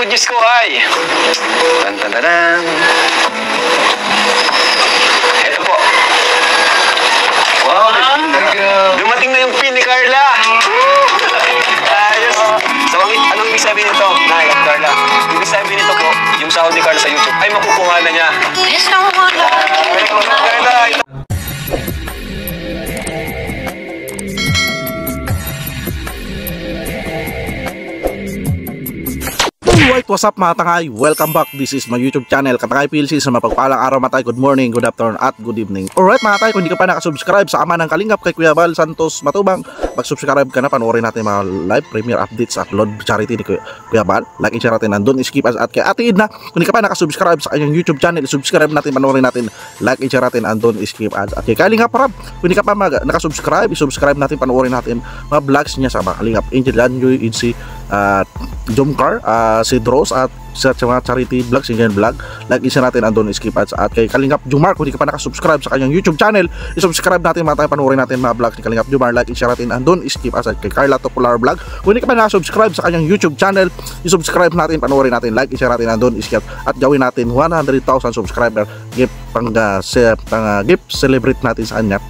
good news ko ay tan. Ito po. Wow, dumating na yung pin ni Carla. Ayos. So, anong ibig sabihin nito, Nay at Carla? Ibig sabihin nito po, yung sahod ni Carla sa YouTube ay makukuha na niya. Carla, Alright, what's up mga tangay? Welcome back. This is my YouTube channel, Katangay PLC. Sa mapagpalang araw mga tayo, good morning, good afternoon, at good evening. Alright mga tayo, kung hindi ka pa nakasubscribe sa ama ng Kalingap kay Kuya Val Santos Matubang, mag-subscribe ka na, panoorin natin mga live premiere updates at Lord charity ni Kuya Val. Like and share natin, nandun, skip as at kay Ate Edna. Kung hindi ka pa nakasubscribe sa kanyang YouTube channel, subscribe natin, panoorin natin, like and share natin, andun, skip ads at kay Kalingap Rob. Kung hindi ka pa nakasubscribe, subscribe natin, panoorin natin mga vlogs niya sa mga Kalingap Angel Lanjoy, Idsi, Jomcar, si Dross at sa mga charity vlogs, Indian vlog. Like isa natin, andun, skip ads at kay Kalingap Jomar. Kung hindi ka pa nakasubscribe sa kanyang YouTube channel, isubscribe natin mga tayo, panoorin natin mga vlogs ni Kalingap Jomar. Like isa natin, andun, skip ads at kay Carla Topolar Vlog. Kung hindi ka pa nakasubscribe sa kanyang YouTube channel, isubscribe natin, panoorin natin, like isa natin, andun, skip at gawin natin 100,000 subscriber gift gift celebrate natin sa kanya.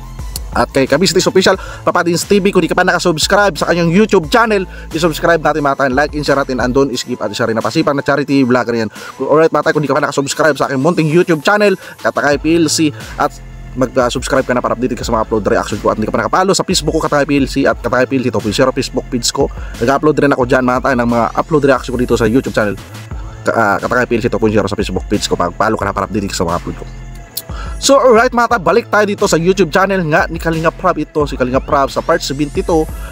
At kay Kabistis Official Papadins TV, kung di ka pa nakasubscribe sa kanyang YouTube channel, isubscribe natin mga tayo, like and share natin, andun, skip at isa rin na pasipang na charity vlogger yan. Alright mga tayo, kung di ka pa nakasubscribe sa aking munting YouTube channel, Katangay PLC, at mag-subscribe ka na para update ka sa mga upload reaction ko. At hindi ka pa nakapalo sa Facebook ko, Katangay PLC at Katangay PLC 2.0 Facebook page ko. Nag-upload rin ako dyan mga tayo ng mga upload reaction ko dito sa YouTube channel, Katangay PLC 2.0 sa Facebook page ko. Pag-follow ka na para update ka sa mga upload ko. So alright mga ta, balik tayo dito sa YouTube channel nga ni Kalingap Rob. Ito si Kalingap Rob sa part 72.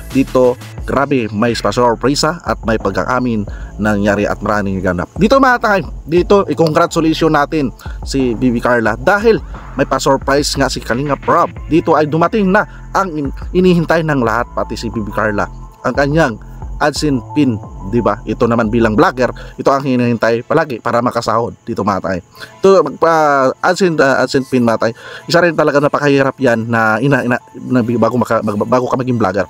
Dito grabe, may surprise at may pagkakamin nangyari at maraming ganap. Dito mga ta, dito i-congratulation natin si Bibi Carla dahil may pa-surprise nga si Kalingap Rob. Dito ay dumating na ang inihintay ng lahat, pati si Bibi Carla, ang kanyang AdSense pin, di ba? Ito naman bilang vlogger, ito ang hinihintay palagi para makasahod dito mga tayo. Ito AdSense pin mga tayo. Isa rin talaga napakahirap yan na bago ka maging vlogger.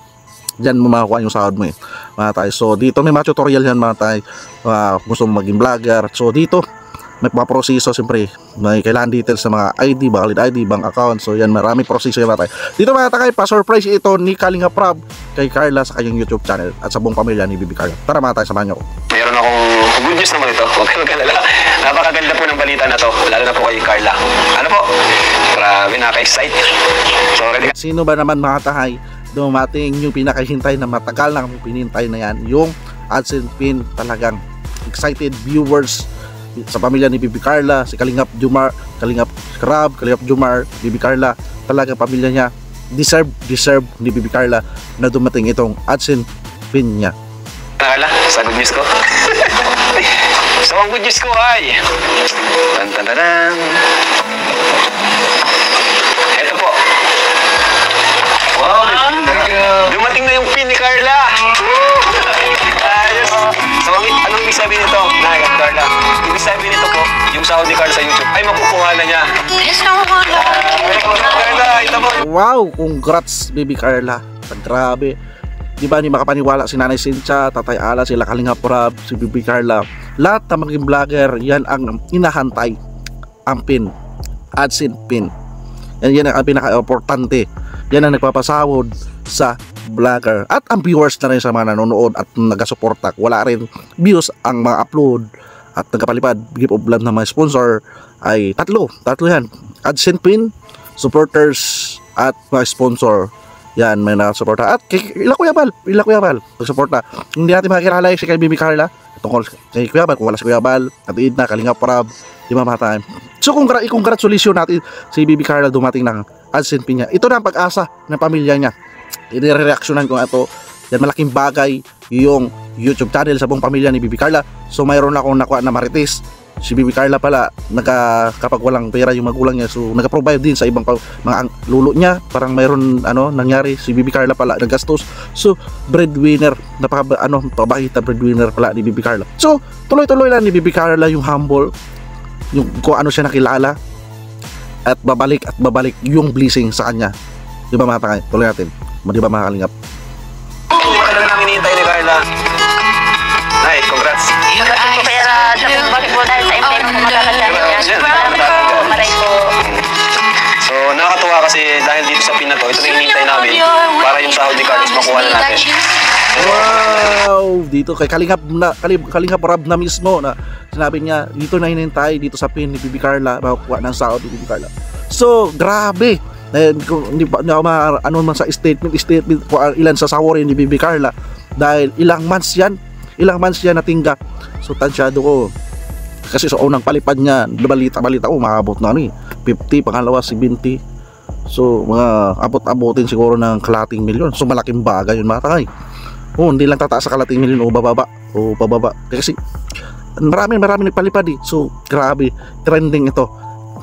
Diyan mo makakuha yung sahod mo mga tayo. So dito may mga tutorial yan mga tayo. Gusto mo maging vlogger. So dito may proseso, siyempre may kailangan details sa mga ID, valid ID, bank account. So yan, maraming proseso yan mga tayo. Dito mga tayo, pa-surprise ito ni Kalingap Rob kay Carla sa kanyang YouTube channel at sa buong pamilya ni Bibi Carla. Tara mga tayo, samahan nyo ako. Mayroon akong good news naman ito. Huwag kayong kalala. Napakaganda po ng balita na to, lalo na po kay Carla. Ano po? Grabe, nakaka-excite. So ready? Sino ba naman mga tahay dumating yung pinakahintay na matagal na pinintay na yan, yung AdSense pin. Talagang excited viewers sa pamilya ni Bibi Carla, si Kalingap Jomar, Kalingap Rob, Kalingap Jomar, Bibi Carla, talaga pamilya niya deserve ni Bibi Carla na dumating itong AdSense pin niya. Carla, sa good news ko. So ang good news ko ay tan. Ito po. Wow, dumating na yung pin ni Carla. Ayos. So anong ibig sabihin nito, Nay at Carla? Ibig sabihin nito po, yung sahod ni Carla sa YouTube ay makukuha na niya. Wow, congrats Bibi Carla. Grabe. Di ba, ni makapaniwala si Nanay Cynthia, Tatay Ala, sila Kalingap Rob, si Bibi Carla. Lahat ng maging vlogger, yan ang inahantay. Ang pin, AdSense pin. Yan ang pinaka-importante. Yan ang nagpapasahod sa vlogger. At ang viewers na rin sa mga nanonood at nagasuporta. Wala rin views ang mga upload at nagkapalipad, give of love ng mga sponsor ay tatlo yan. AdSense pin, supporters at mga sponsor. Yan, may nakasuporta. At ila Kuya Val, nagsuporta. Hindi natin makikilala si kay Bibi Carla tungkol kay Kuya Val, kung wala si Kuya Val, at Edna, Kalingap Rob, di ba mga tayo. So i-congratulation natin si Bibi Carla dumating ng AdSense pin niya. Ito na ang pag-asa ng pamilya niya. I-reactionan ko nga ito. Yan, malaking bagay yung YouTube channel sa buong pamilya ni Bibi Carla. So mayroon akong nakuha na marites. Si Bibi Carla pala, kapag walang pera yung magulang niya, so nag-provide din sa ibang mga lulo niya. Parang mayroon nangyari, si Bibi Carla pala naggastos. So breadwinner, pabakita breadwinner pala ni Bibi Carla. So tuloy-tuloy lang ni Bibi Carla yung humble, yung kung ano siya nakilala, at babalik yung blessing sa kanya. Di ba mga takay? Tuloy natin. Di ba mga Kalingap? Hindi ka lang namin hinihintay ni Carla. Nay, congrats. Pera. po makakasama niya. Salamat po, maray po. So, nakakatuwa kasi dahil dito sa pin na to, ito na hinihintay namin para yung sahod ni Carlos makuha na natin. Wow! Dito kay Kalingap Rob na mismo na sinabi niya, dito na hinintay dito sa pin ni Bibi Carla, makukuha ng sahod ni Bibi Carla. So, grabe! Kung hindi pa ako ano man sa statement kung ilan sa sawarin ni Bibi Carla dahil ilang months yan natingga. So, tansyado ko. Kasi sa unang palipad niya, balita ko, makabot na 50, pangalawa 70. So, mga abot-abotin siguro ng kalating milyon. So, malaking bagay yun, mga tangay. Hindi lang tataas sa kalating milyon o pababa. Kasi, marami nagpalipad eh. So, grabe, trending ito.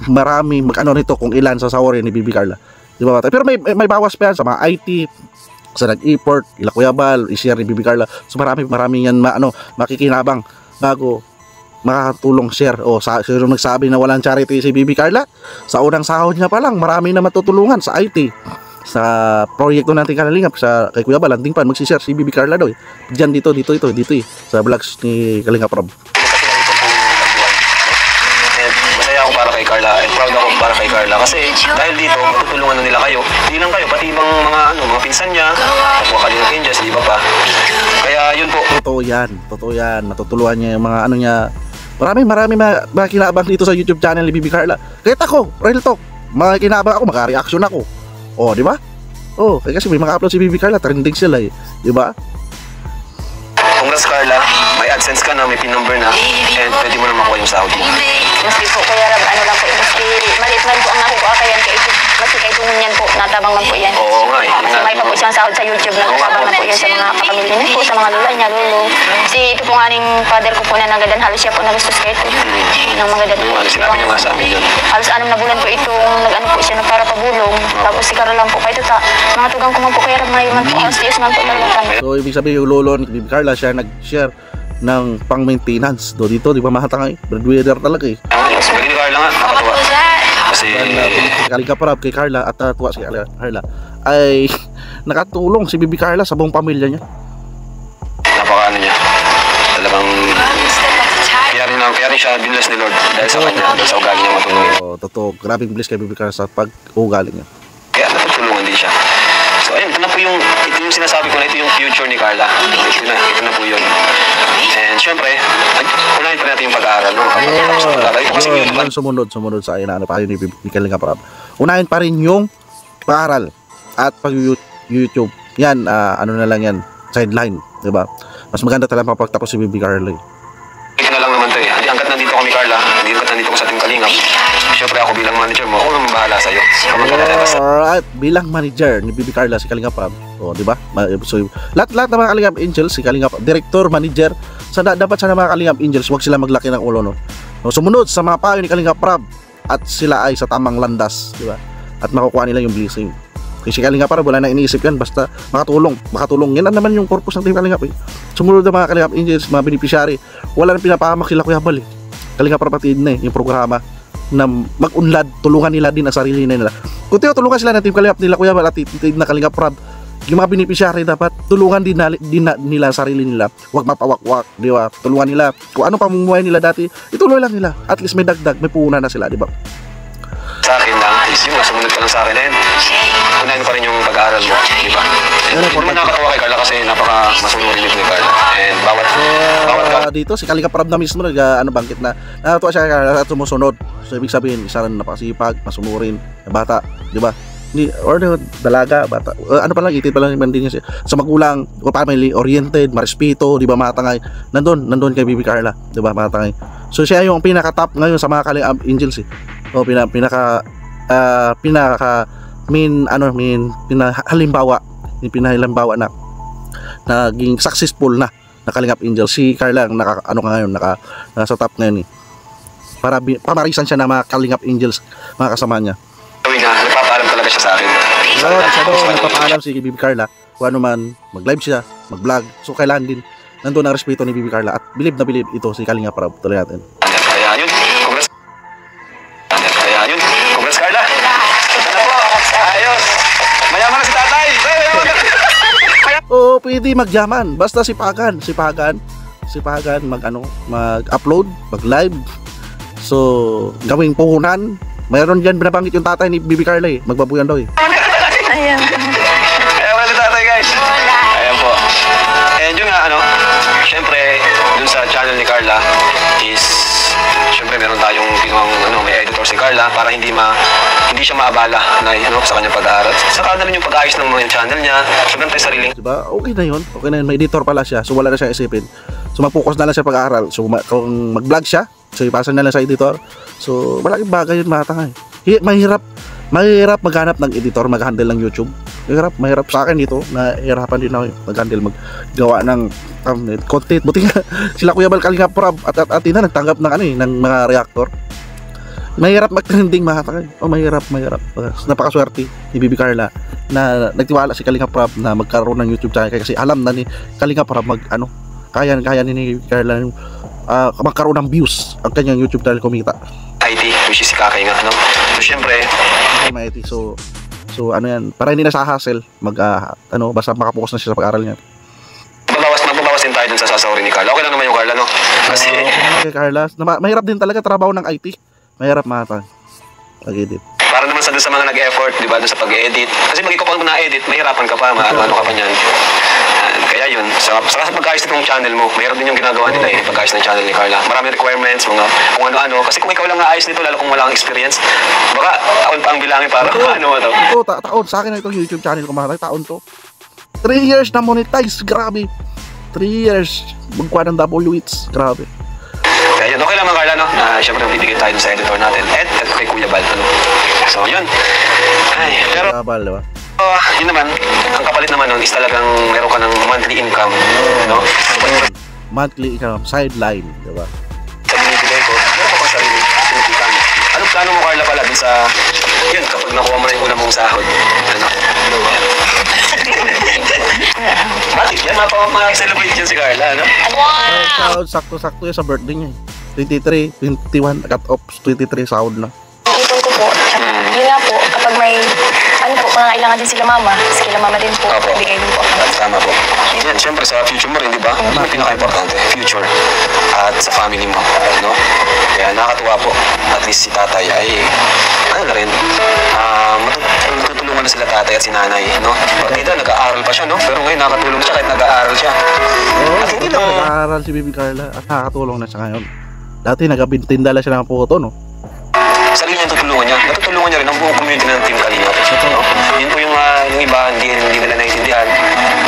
Marami mag-ano nito kung ilan sa sawarin ni Bibi Carla. Di ba? Pero may bawas pa yan sa mga IT, sa nag-import, ila Kuya Bal, i-share ni Bibi Carla. So, marami yan makikinabang bago makakatulong share. Sino nagsabi na walang charity si Bibi Carla? Sa unang sahod niya pa lang, marami na matutulungan sa IT. Sa proyekto natin Kalingap sa kay Kuya Bal, landing pan magsi-share si Bibi Carla daw. Diyan dito sa vlogs ni Kalingap Rob. Masaya ako para kay Carla, and proud ako para kay Carla kasi dahil dito matutulungan na nila kayo. Hindi lang kayo, pati ibang mga pinsan niya, mga Kalingap Angels, di ba pa? Kaya yun po. Totoo yan. Matutulungan niya yung mga niya. Marami makinabang dito sa YouTube channel ni Bibi Carla. Kahit ako, real talk, makinabang ako, maka-reaction ako. Di ba? Kasi may mga upload si Bibi Carla, trending sila eh, di ba? Congrats Carla, may AdSense ka na, may PIN number na, and pwede mo na makuha yung sahod mo. Maski po, Kuya Rob, ano lang po, maski maliit man po ang nakukuha kayo yan, maski kay tungon yan po, natabang man po yan. Oo nga eh. Kasi may pa po siyang sahod sa YouTube, natabang man po yan sa mga kapamilya niya po, sa mga lula niya, lolo. Kasi ito po nga ning father ko po na nagadan, halos siya po nagastos kayo ito. Nang magadan po. Sinabi niya nga sa amin yun. Halos 6 na bulan po itong nag-ano po siya, para pabulong. Tapos si Carla lang po, kayo ta, mga tugang ko man po, Kuya Rob, may man po, hostis man po talaga kami. So, ibig sabihin yung lolo ni Bibi Carla, siya nag-share ng pang-maintenance dito, di ba mahatangay? Breadwinner talaga eh. Pwede ni Carla nga, nakatuwa. Kasi Kalingap Rob kay Carla at tuwa si Carla ay nakatulong si Bibi Carla sa buong pamilya niya. napaka niya. Talagang kaya rin siya binless ni Lord dahil sa kanya, sa ugali niya matulungin. Totoo, grabing bless kay Bibi Carla sa pag-ugali niya. Kaya natutulungan din siya. So ayun, ito yung sinasabi ko na ito yung future ni Carla. Ito na po yun. And syempre, unahin pa natin yung pag-aaral. Sumunod sa akin pa ni Kalingap Rob. Unahin pa rin yung pag-aaral at pag-YouTube. Yan, ano na lang yan, sideline, di ba? Mas maganda talaga mapagtapos si Bibi Carla. Ito na lang naman to eh. Hanggat nandito kami Carla, nandito ko sa Team Kalingap. Syempre ako bilang manager mo, ako naman bahala sa'yo. Alright, bilang manager ni Bibi Carla si Kalingap Rob. Di ba? So, lahat ng mga Kalingap Angels, si Kalingap, director, manager, dapat sana mga Kalingap Angels, huwag sila maglaki ng ulo, no? Sumunod sa mga payo ni Kalingap Rob at sila ay sa tamang landas, di ba? At makukuha nila yung blessing. Kasi si Kalingap Rob, wala na iniisip yan, basta makatulong. Yan naman yung purpose ng Team Kalingap eh. Sumunod ng mga Kalingap Angels, mga beneficiary, wala nang pinapahamak sila Kuya Bal eh. Kalingap Rob patid na eh, yung programa na mag-unlad, tulungan nila din ang sarili nila. Kung tulungan sila ng Team Kalingap nila Kuya Bal at na Kalingap Rob, yung mga beneficiary dapat tulungan din nila sarili nila. Huwag mapawakwak, di ba? Tulungan nila. Kung ano pamumuhay nila dati, ituloy lang nila. At least may dagdag, may puhunan na sila, di ba? Sa akin lang, is yung sumunod ka lang sa akin din. Unahin pa rin yung pag-aaral mo, di ba? Hindi naman nakakatawa kay Carla kasi napaka-masunurin nito ni Carla. And bawat dito, si Kalingap Rob na mismo bangkit na natuwa siya at sumusunod. So, ibig sabihin, isa rin napakasipag, masunurin, bata, di ba? Or dalaga, bata, ano pa lang, itid pa lang din niya sa magulang, family oriented, marespeto, di ba, matangay. Nandun kay Bibi Carla, di ba, matangay. So siya yung pinaka-top ngayon sa mga Kalingap Angels eh. O pinaka halimbawa na naging successful na Kalingap Angels si Carla ngayon nasa top ngayon eh. Para pamarisan siya ng mga Kalingap Angels, mga kasama niya. Nagpapaalam talaga siya sa akin. Nagpapaalam si Bibi Carla kung ano man, mag-live siya, mag-vlog. So kailangan din nandun ang respeto ni Bibi Carla at believe ito si Kalingap Rob. Tuloy natin. Kaya yun, congrats Carla. Ito na po, ayos. Mayaman na si tatay. Oo, pwede magyaman. Basta sipagan mag-upload, mag-live, So, gawing puhunan. Mayroon dyan binabanggit yung tatay ni Bibi Carla eh. Magbabuyan daw eh. Ayan. Kaya wala si tatay guys. Ayan po. And yun nga syempre dun sa channel ni Carla is syempre meron tayong ginawang may editor si Carla para hindi siya maabala na sa kanyang pag-aaral. Saka na rin yung pag-ayos ng mga channel niya. Syempre tayo sariling. Diba? Okay na yun. Okay na yun. May editor pala siya. So wala na siya isipin. So mag-focus na lang siya pag-aaral. So kung mag-vlog siya, so ipasa na lang sa editor. So malaking bagay yun mga tanga eh. Mahirap maghanap ng editor, mag-handle ng YouTube. Mahirap sa akin dito. Nahirapan din ako mag-handle, maggawa ng content. Buti nga sila Kuya Bal, Kalinga Prab at Atina nagtanggap ng ng mga reactor. Mahirap mag-trending mga tanga. Mahirap. Napakaswerte ni Bibi Carla na nagtiwala si Kalinga Prab na magkaroon ng YouTube channel kasi alam na ni Kalinga Prab kaya ni Carla magkaroon ng views ang kanyang YouTube channel, kumita. IT, which is si Kakay nga, So, syempre, IT. So yan, para hindi na sa hassle, basta makapokus na siya sa pag-aaral niya. magbabawas din tayo dun sa sasahurin ni Carla. Okay lang naman yung Carla, no? Kasi, okay, Carla, mahirap din talaga trabaho ng IT. Mahirap mga pag-edit. para naman sa mga nag-effort, di ba, dun sa pag-edit. Kasi mag-ikaw pa na-edit, mahirapan ka pa, ano ka pa niyan. Kaya yun, sa pag-ayos nitong channel mo, mayroon din yung ginagawa nila pag-ayos ng channel ni Carla. Maraming requirements, kung ano-ano. Kasi kung ikaw lang naayos nito, lalo kung wala kang experience, baka taon pa ang bilangin para ito, taon sa akin na itong YouTube channel ko, mga taon to. 3 years na monetize, grabe. 3 years, magkuha ng double hits, grabe. Kaya yun, okay lang mga Carla, no? Siyempre, bibigay tayo sa editor natin, at kay Kuya Bal, So, yun. Ay, pero, diba? Yun naman, ang kapalit naman nun is talagang meron ka ng monthly income, no? Monthly income, sideline, diba? Sa binibigay ko, meron ka pang sarili income. Anong plano mo, Carla, pala dun sa, yun, kapag nakuha mo na yung una mong sahod, Bakit yan? Mapa-celebrate yan si Carla, no? Wow! Sakto-sakto yan sa birthday niya. 23, 21, cut off, 23 sahod na. Ipon ko po. Yun nga po, kapag may, kung nangailangan din sila mama din po, bigay din po. Tama po. Yan, syempre sa future mo rin, di ba? Yun ang pinaka-importante, future. At sa family mo, no? Kaya nakakatuwa po. At least si tatay ay, matutulungan na sila tatay at si nanay, no? Partida, nag-aaral pa siya, no? Pero ngayon nakatulong siya kahit nag-aaral siya. At hindi na nag-aaral si Bibi Carla at nakakatulong na siya ngayon. Dati nagabintinda lang siya ng photo, no? Sarili niya tutulungan niya. Natutulungan niya rin ang buong community ng Team Kalingap. No? Yun po yung iba, hindi nila naiintindihan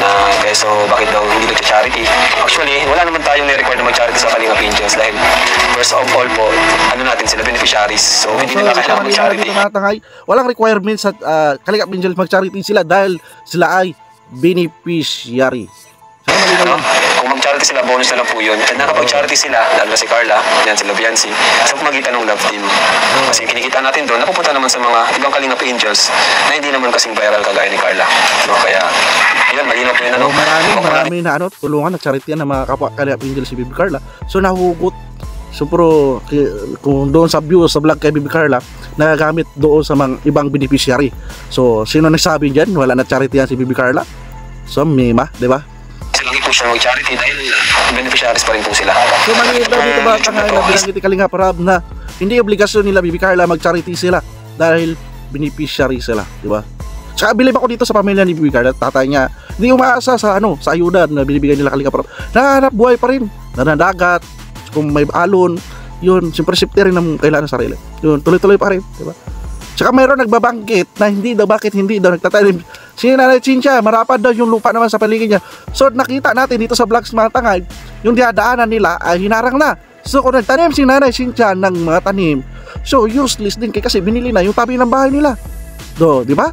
na so bakit daw hindi nag-charity. Actually, wala naman tayong ni-record na mag-charity sa Kalingap Angels dahil first of all po, natin sila beneficiaries. So, hindi nila kailangan mag-charity. Walang requirements sa Kalingap Angels mag-charity sila dahil sila ay beneficiary. Kung mag-charity sila, bonus na lang po yun. At nakapag-charity sila, lalo na si Carla, yan si Lobiansi, sa pamagitan ng Love Team. Kasi kinikita natin doon, napupunta naman sa mga ibang Kalingap Angels na hindi naman kasing viral kagaya ni Carla. No, kaya, yun, malinaw po yun. Marami na tulungan na charity yan ng mga kapwa Kalingap Angels si Bibi Carla. So, nahugot. So, pero, kung doon sa views sa vlog kay Bibi Carla, nagagamit doon sa mga ibang beneficiary. So, sino nagsabi dyan? Wala na charity yan si Bibi Carla? So, mima, di ba? Silang i-push na mag-charity dahil beneficiaries pa rin po sila. So, maliit na dito ba na binanggit Kalinga Prab na hindi obligasyon nila Bibi Carla mag-charity sila dahil beneficiary sila, di ba? Tsaka bilib ako dito sa pamilya ni Bibi Carla, tatay niya, hindi umaasa sa sa ayuda na binibigay nila Kalinga Prab. Nahanap buhay pa rin, nanadagat, kung may alon, yun, siyempre safety rin ng kailangan sa sarili. Yun, tuloy-tuloy pa rin, di ba? Tsaka mayroon nagbabanggit na bakit hindi daw nagtatanim. Si Nanay Cynthia, marapad daw yung lupa naman sa paligid niya. So nakita natin dito sa vlogs mga tangay, yung diadaanan nila ay hinarang na. So kung nagtanim si Nanay Cynthia ng mga tanim, so useless din kasi binili na yung tabi ng bahay nila. Di ba?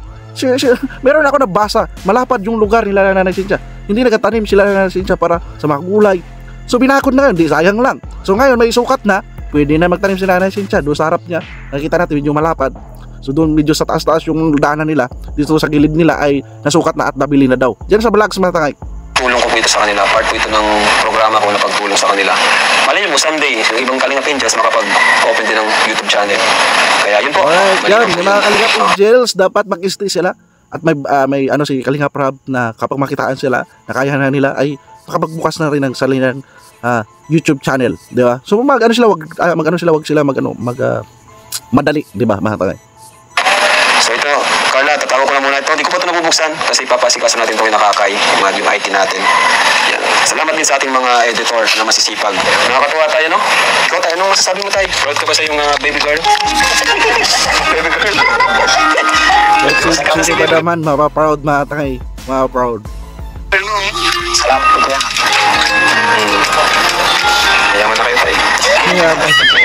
Meron ako nabasa, malapad yung lugar nila na Nanay Cynthia. Hindi nagtanim sila na Nanay Cynthia para sa mga gulay. So binakod na ngayon, di sayang lang. So ngayon may sukat na, pwede na magtanim si Nanay Cynthia doon sa harap niya. Nakita natin medyo malapad. So doon medyo sa taas-taas yung daanan nila, dito sa gilid nila ay nasukat na at nabili na daw. Diyan sa vlogs mga tangay. Tulong ko po ito sa kanila, part po ito ng programa ko na pagtulong sa kanila. Malay mo someday, yung ibang Kalingap Angels makapag-open din ng YouTube channel. Kaya yun po. Yan, yung mga Kalingap Angels dapat mag-stay sila at may si Kalinga Prab na kapag makitaan sila, na kaya na nila ay makapagbukas na rin ng salilang YouTube channel, di ba? So mag-ano sila, wag sila madali, di ba, mga tagay? So ito, Carla, tatago ko na muna ito. Hindi ko pa ito nabubuksan kasi papasikaso natin ito yung nakakay, yung IT natin. Yan. Salamat din sa ating mga editor na masisipag. Nakakatuwa tayo, no? Ikaw tayo, anong masasabi mo tayo? Proud ka ba sa yung baby girl? Baby girl? Kasi ba naman, mapaproud mga tagay, mapaproud. Salamat po kaya. Mayaman na kayo tayo. Ayan.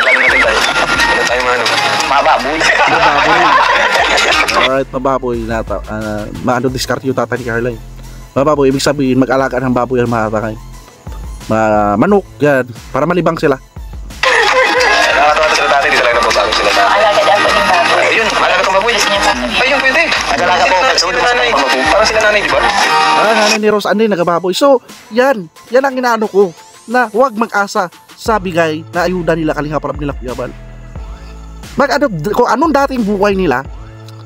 Lalo natin tayo. Ano tayo mga ano? Mababoy. Alright, mababoy na maano discard yung tatay ni Carla. Mababoy, ibig sabihin mag-alaga ng baboy ang mga tatay. Manok, yan, para malibang sila. Nakakatawa sila tatay, di talaga nababago sila tatay. Alaga daw po yung baboy. Ayun, alaga kang baboy. Ayun, pwede. Alaga po, sila nanay. Parang sila nanay, di ba? Nanay ni Rose Andy nagababoy. So, yan ang inaano ko na huwag mag-asa sa bigay na ayuda nila Kalinga Prab nila Kuya Bal. Kung anong dating buhay nila,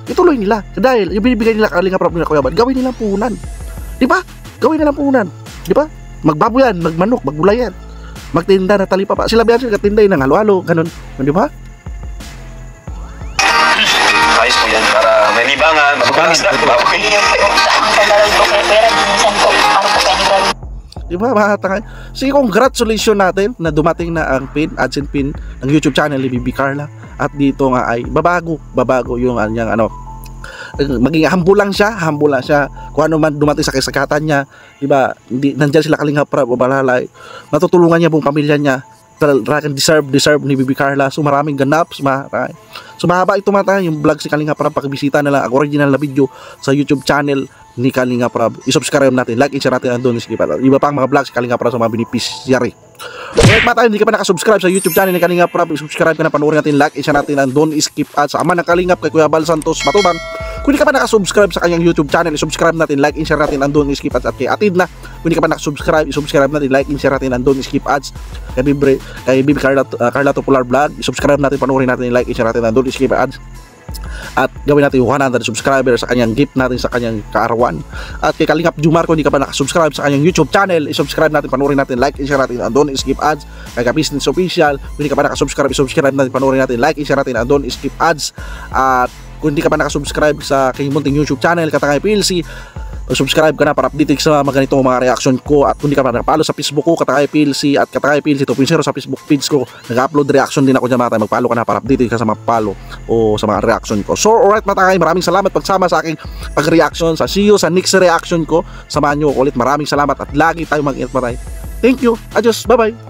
ituloy nila. Dahil yung binibigay nila Kalinga Prab nila Kuya Bal, gawin nilang puhunan. Di ba? Gawin nilang puhunan. Di ba? Magbaboyan, magmanok, maggulayan, magtinda na talipapa. Sila biyan sila katinday ng halo-halo, ganun. Di ba? Ayos po yan, para may libangan, mapagpangis na, baboy. Ang dalawang po kayo, pero minsan po, ano po kayo nila. Di ba mga tangay? Sige, congratulations natin na dumating na ang pin, AdSense pin ng YouTube channel ni Bibi Carla. At dito nga ay babago yung anyang maging humble lang siya kung ano man dumating sa kasakatan niya, di ba? Hindi nandiyan sila Kalinga Prab o Balalay, natutulungan niya buong pamilya niya. Talagang deserve ni Bibi Carla. So maraming ganap, so mahaba ito mata yung vlog si Kalinga Prab. Pakibisita na lang ang original na video sa YouTube channel ni Kalinga Prab. I-subscribe natin, like, i-share natin ang doon. Iba pang mga vlog si Kalinga Prab sa mga beneficiary. Kaya mata, hindi ka pa nakasubscribe sa YouTube channel ni Kalinga Prab, subscribe ka na, panoorin natin, like, i-share natin ang doon, skip ads sa ama ng Kalingap kay Kuya Bal Santos Matubang. Kung hindi ka pa nakasubscribe sa kanyang YouTube channel, i-subscribe natin, like, i-share natin ang doon, skip ads. At kay Atid na, kung hindi ka pa nakasubscribe, i-subscribe natin, like, i-share natin ang doon, skip ads. Kay Bibi Carla Popular Vlog, i-subscribe natin, panoorin natin, like, i-share natin ang doon, skip ads. At gawin natin 100 subscribers sa kanyang gift natin sa kanyang kaarawan. At kay Kalingap Jumar, kung hindi ka pa nakasubscribe sa kanyang YouTube channel, i-subscribe natin, panoorin natin, like, i-share natin andun, skip ads. Kay Business Official, kung hindi ka pa nakasubscribe, i-subscribe natin, panoorin natin, like, i-share natin andun, skip ads. At kung hindi ka pa nakasubscribe sa kanyang munting YouTube channel, Katangay PLC, subscribe ka na para update sa mga ganitong mga reaction ko. At kung di ka pa nakapalo sa Facebook ko, Katangay PLC at Katangay PLC 2.0 sa Facebook page ko, nag-upload reaction din ako dyan mga tayo. Magpalo ka na para update ka sa mga palo o sa mga reaction ko. So alright mga tayo, maraming salamat pagsama sa aking pag-reaction. See you sa next reaction ko. Samahan nyo ulit, maraming salamat at lagi tayo mag-ingat mga tayo. Thank you, adios, bye bye.